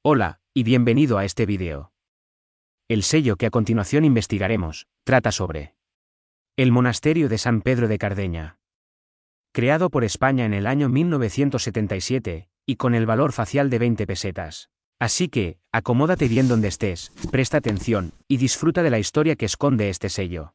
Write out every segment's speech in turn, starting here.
Hola, y bienvenido a este vídeo. El sello que a continuación investigaremos, trata sobre el Monasterio de San Pedro de Cardeña. Creado por España en el año 1977, y con el valor facial de 20 pesetas. Así que, acomódate bien donde estés, presta atención, y disfruta de la historia que esconde este sello.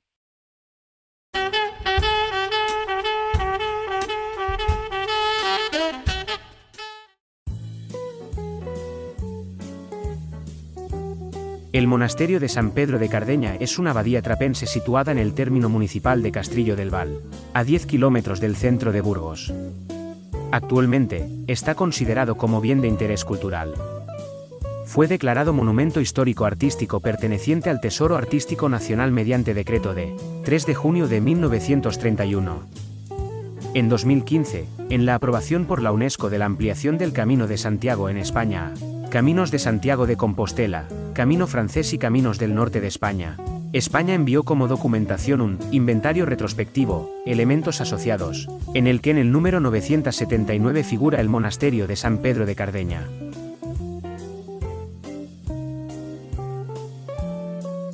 El Monasterio de San Pedro de Cardeña es una abadía trapense situada en el término municipal de Castrillo del Val, a 10 kilómetros del centro de Burgos. Actualmente, está considerado como bien de interés cultural. Fue declarado Monumento Histórico Artístico perteneciente al Tesoro Artístico Nacional mediante decreto de 3 de junio de 1931. En 2015, en la aprobación por la UNESCO de la ampliación del Camino de Santiago en España a Caminos de Santiago de Compostela, Camino Francés y Caminos del Norte de España, España envió como documentación un inventario retrospectivo, elementos asociados, en el que en el número 979 figura el Monasterio de San Pedro de Cardeña.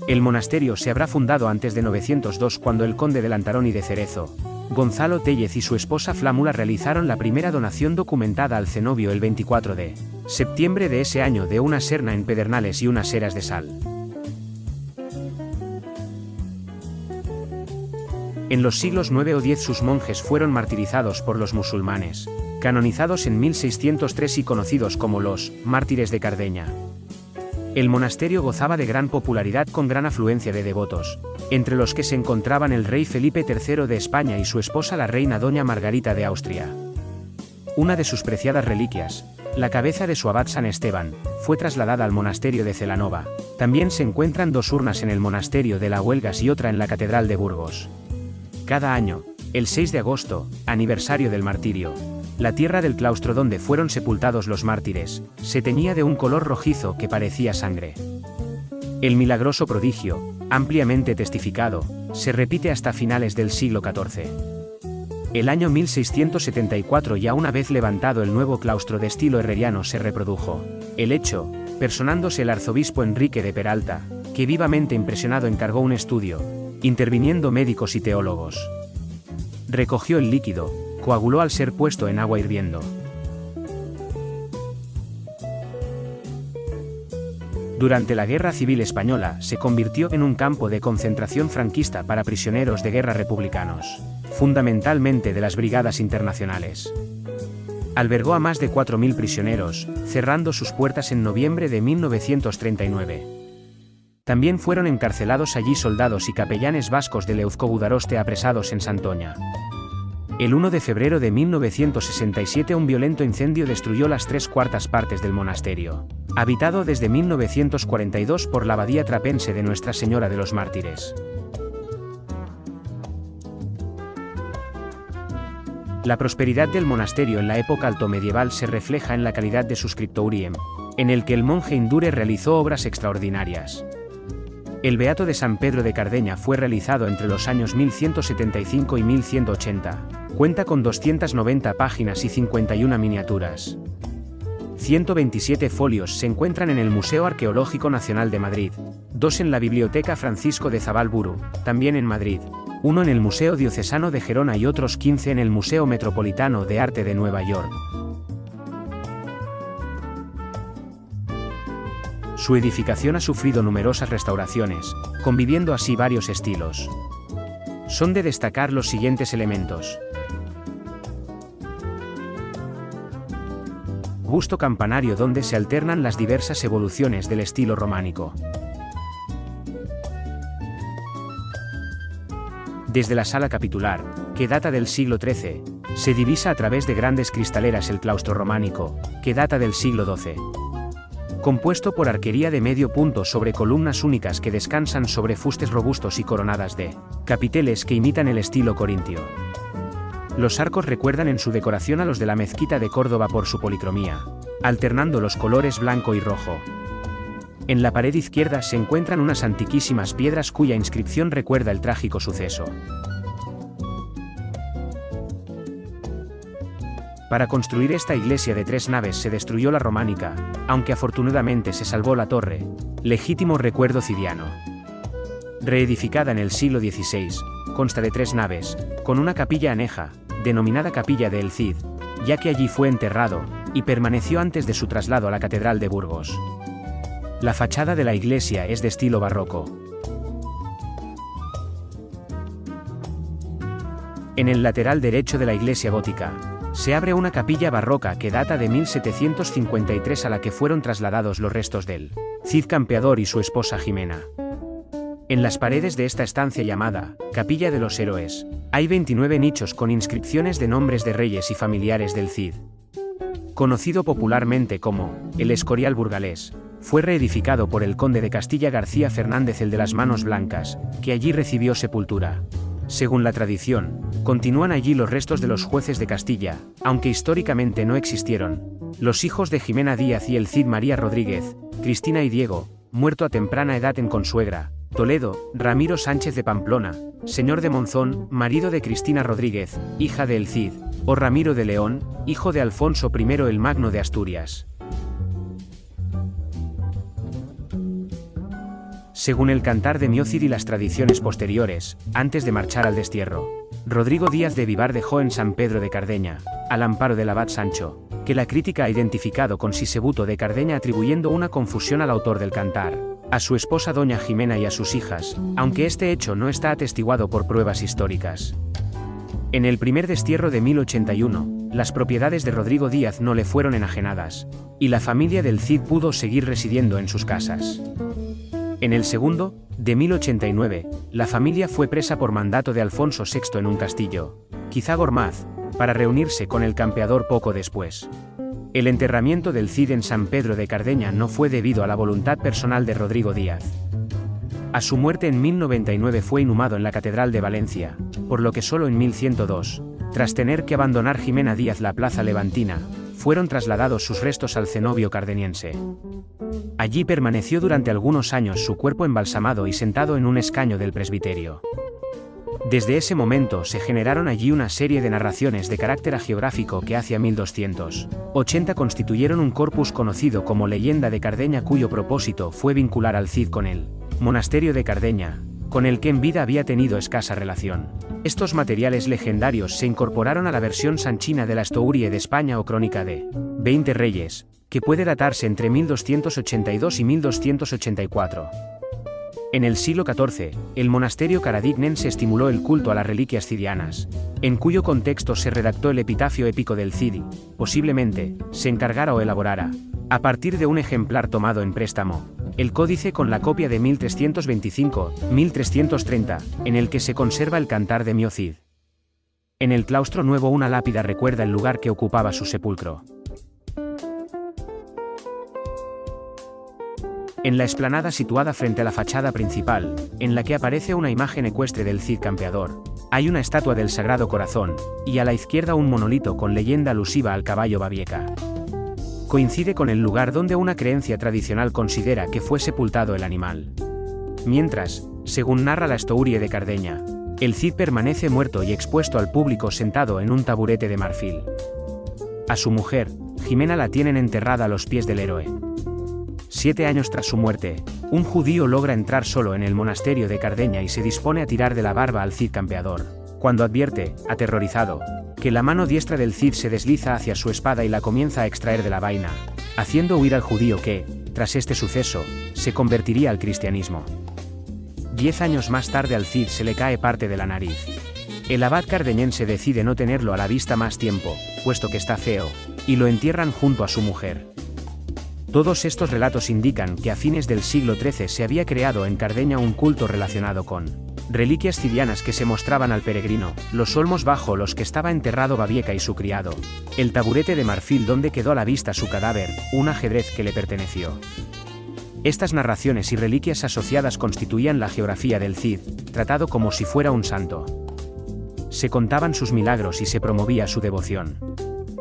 El monasterio se habrá fundado antes de 902 cuando el conde de Lantarón y de Cerezo, Gonzalo Téllez y su esposa Flámula realizaron la primera donación documentada al cenobio el 24 de septiembre de ese año de una serna en Pedernales y unas eras de sal. En los siglos IX o X sus monjes fueron martirizados por los musulmanes, canonizados en 1603 y conocidos como los mártires de Cardeña. El monasterio gozaba de gran popularidad con gran afluencia de devotos, entre los que se encontraban el rey Felipe III de España y su esposa la reina doña Margarita de Austria. Una de sus preciadas reliquias, la cabeza de su abad San Esteban, fue trasladada al monasterio de Celanova. También se encuentran dos urnas en el monasterio de la Huelgas y otra en la catedral de Burgos. Cada año, el 6 de agosto, aniversario del martirio, la tierra del claustro donde fueron sepultados los mártires, se teñía de un color rojizo que parecía sangre. El milagroso prodigio, ampliamente testificado, se repite hasta finales del siglo XIV. El año 1674 ya una vez levantado el nuevo claustro de estilo herreriano se reprodujo. El hecho, personándose el arzobispo Enrique de Peralta, que vivamente impresionado encargó un estudio, interviniendo médicos y teólogos. Recogió el líquido, coaguló al ser puesto en agua hirviendo. Durante la Guerra Civil Española se convirtió en un campo de concentración franquista para prisioneros de guerra republicanos, fundamentalmente de las brigadas internacionales. Albergó a más de 4.000 prisioneros, cerrando sus puertas en noviembre de 1939. También fueron encarcelados allí soldados y capellanes vascos de Leuzco Gudaroste apresados en Santoña. El 1 de febrero de 1967 un violento incendio destruyó las 3/4 partes del monasterio, habitado desde 1942 por la abadía trapense de Nuestra Señora de los Mártires. La prosperidad del monasterio en la época altomedieval se refleja en la calidad de su scriptorium, en el que el monje Indure realizó obras extraordinarias. El Beato de San Pedro de Cardeña fue realizado entre los años 1175 y 1180. Cuenta con 290 páginas y 51 miniaturas. 127 folios se encuentran en el Museo Arqueológico Nacional de Madrid, 2 en la Biblioteca Francisco de Zabal-Buru, también en Madrid, 1 en el Museo Diocesano de Gerona y otros 15 en el Museo Metropolitano de Arte de Nueva York. Su edificación ha sufrido numerosas restauraciones, conviviendo así varios estilos. Son de destacar los siguientes elementos. Busto campanario donde se alternan las diversas evoluciones del estilo románico. Desde la sala capitular, que data del siglo XIII, se divisa a través de grandes cristaleras el claustro románico, que data del siglo XII. Compuesto por arquería de medio punto sobre columnas únicas que descansan sobre fustes robustos y coronadas de capiteles que imitan el estilo corintio. Los arcos recuerdan en su decoración a los de la mezquita de Córdoba por su policromía, alternando los colores blanco y rojo. En la pared izquierda se encuentran unas antiquísimas piedras cuya inscripción recuerda el trágico suceso. Para construir esta iglesia de 3 naves se destruyó la románica, aunque afortunadamente se salvó la torre, legítimo recuerdo cidiano. Reedificada en el siglo XVI, consta de 3 naves, con una capilla aneja, denominada Capilla de El Cid, ya que allí fue enterrado, y permaneció antes de su traslado a la Catedral de Burgos. La fachada de la iglesia es de estilo barroco. En el lateral derecho de la iglesia gótica, se abre una capilla barroca que data de 1753 a la que fueron trasladados los restos del Cid Campeador y su esposa Jimena. En las paredes de esta estancia llamada Capilla de los Héroes, hay 29 nichos con inscripciones de nombres de reyes y familiares del Cid. Conocido popularmente como el Escorial burgalés, fue reedificado por el conde de Castilla García Fernández el de las Manos Blancas, que allí recibió sepultura. Según la tradición, continúan allí los restos de los jueces de Castilla, aunque históricamente no existieron, los hijos de Jimena Díaz y el Cid María Rodríguez, Cristina y Diego, muerto a temprana edad en Consuegra, Toledo, Ramiro Sánchez de Pamplona, señor de Monzón, marido de Cristina Rodríguez, hija de El Cid, o Ramiro de León, hijo de Alfonso I el Magno de Asturias. Según el Cantar de Miocid y las tradiciones posteriores, antes de marchar al destierro, Rodrigo Díaz de Vivar dejó en San Pedro de Cardeña, al amparo del abad Sancho, que la crítica ha identificado con Sisebuto de Cardeña atribuyendo una confusión al autor del cantar, a su esposa doña Jimena y a sus hijas, aunque este hecho no está atestiguado por pruebas históricas. En el primer destierro de 1081, las propiedades de Rodrigo Díaz no le fueron enajenadas, y la familia del Cid pudo seguir residiendo en sus casas. En el segundo, de 1089, la familia fue presa por mandato de Alfonso VI en un castillo, quizá Gormaz, para reunirse con el campeador poco después. El enterramiento del Cid en San Pedro de Cardeña no fue debido a la voluntad personal de Rodrigo Díaz. A su muerte en 1099 fue inhumado en la Catedral de Valencia, por lo que solo en 1102, tras tener que abandonar Jimena Díaz la plaza levantina, fueron trasladados sus restos al cenobio cardeniense. Allí permaneció durante algunos años su cuerpo embalsamado y sentado en un escaño del presbiterio. Desde ese momento se generaron allí una serie de narraciones de carácter hagiográfico que hacia 1280 constituyeron un corpus conocido como Leyenda de Cardeña, cuyo propósito fue vincular al Cid con el monasterio de Cardeña, con el que en vida había tenido escasa relación. Estos materiales legendarios se incorporaron a la versión sanchina de la Estourie de España o Crónica de 20 Reyes, que puede datarse entre 1282 y 1284. En el siglo XIV, el monasterio caradignense estimuló el culto a las reliquias cidianas, en cuyo contexto se redactó el epitafio épico del Cid y, posiblemente, se encargara o elaborara, a partir de un ejemplar tomado en préstamo, el códice con la copia de 1325-1330, en el que se conserva el Cantar de Miocid. En el claustro nuevo una lápida recuerda el lugar que ocupaba su sepulcro. En la explanada situada frente a la fachada principal, en la que aparece una imagen ecuestre del Cid Campeador, hay una estatua del Sagrado Corazón, y a la izquierda un monolito con leyenda alusiva al caballo Babieca. Coincide con el lugar donde una creencia tradicional considera que fue sepultado el animal. Mientras, según narra la Estourie de Cardeña, el Cid permanece muerto y expuesto al público sentado en un taburete de marfil. A su mujer, Jimena, la tienen enterrada a los pies del héroe. 7 años tras su muerte, un judío logra entrar solo en el monasterio de Cardeña y se dispone a tirar de la barba al Cid Campeador, cuando advierte, aterrorizado, que la mano diestra del Cid se desliza hacia su espada y la comienza a extraer de la vaina, haciendo huir al judío que, tras este suceso, se convertiría al cristianismo. 10 años más tarde al Cid se le cae parte de la nariz. El abad cardeñense decide no tenerlo a la vista más tiempo, puesto que está feo, y lo entierran junto a su mujer. Todos estos relatos indican que a fines del siglo XIII se había creado en Cardeña un culto relacionado con reliquias cidianas que se mostraban al peregrino, los olmos bajo los que estaba enterrado Babieca y su criado, el taburete de marfil donde quedó a la vista su cadáver, un ajedrez que le perteneció. Estas narraciones y reliquias asociadas constituían la geografía del Cid, tratado como si fuera un santo. Se contaban sus milagros y se promovía su devoción.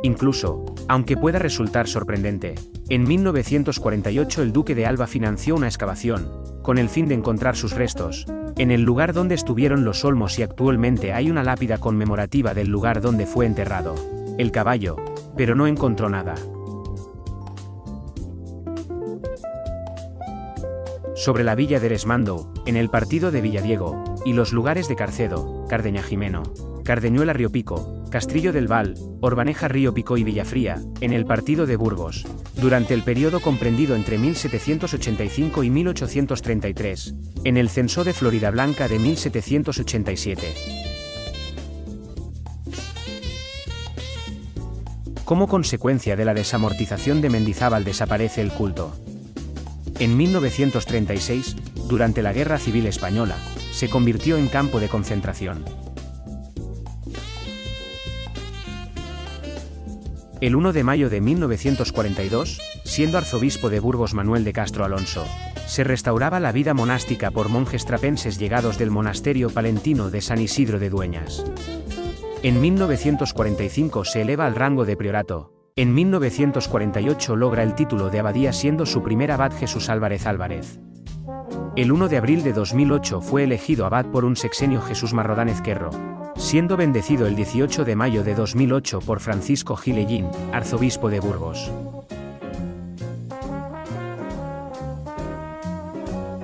Incluso, aunque pueda resultar sorprendente, en 1948 el duque de Alba financió una excavación, con el fin de encontrar sus restos, en el lugar donde estuvieron los olmos y actualmente hay una lápida conmemorativa del lugar donde fue enterrado. el caballo, pero no encontró nada. Sobre la villa de Eresmando, en el partido de Villadiego, y los lugares de Carcedo, Cardeña Jimeno, Cardeñuela Río Pico, Castrillo del Val, Orbaneja Río Pico y Villafría, en el partido de Burgos, durante el periodo comprendido entre 1785 y 1833, en el censo de Floridablanca de 1787. Como consecuencia de la desamortización de Mendizábal desaparece el culto. En 1936, durante la Guerra Civil Española, se convirtió en campo de concentración. El 1 de mayo de 1942, siendo arzobispo de Burgos Manuel de Castro Alonso, se restauraba la vida monástica por monjes trapenses llegados del monasterio palentino de San Isidro de Dueñas. En 1945 se eleva al rango de priorato. En 1948 logra el título de abadía siendo su primer abad Jesús Álvarez Álvarez. El 1 de abril de 2008 fue elegido abad por un sexenio Jesús Marrodán Ezquerro, siendo bendecido el 18 de mayo de 2008 por Francisco Gilellín, arzobispo de Burgos.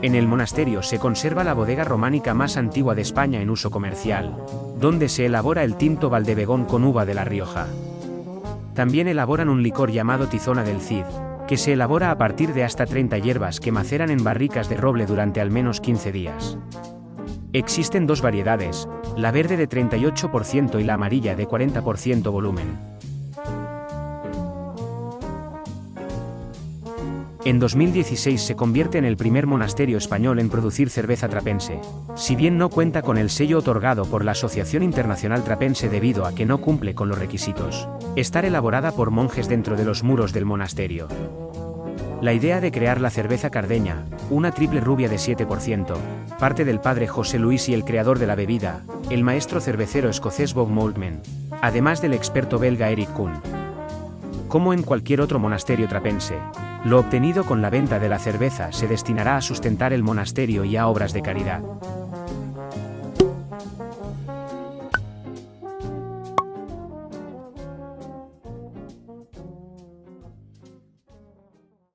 En el monasterio se conserva la bodega románica más antigua de España en uso comercial, donde se elabora el tinto Valdebegón con uva de La Rioja. También elaboran un licor llamado Tizona del Cid, que se elabora a partir de hasta 30 hierbas que maceran en barricas de roble durante al menos 15 días. Existen dos variedades, la verde de 38% y la amarilla de 40% volumen. En 2016 se convierte en el primer monasterio español en producir cerveza trapense, si bien no cuenta con el sello otorgado por la Asociación Internacional Trapense debido a que no cumple con los requisitos, estar elaborada por monjes dentro de los muros del monasterio. La idea de crear la cerveza Cardeña, una triple rubia de 7%, parte del padre José Luis y el creador de la bebida, el maestro cervecero escocés Bob Moultman, además del experto belga Eric Kuhn. Como en cualquier otro monasterio trapense, lo obtenido con la venta de la cerveza se destinará a sustentar el monasterio y a obras de caridad.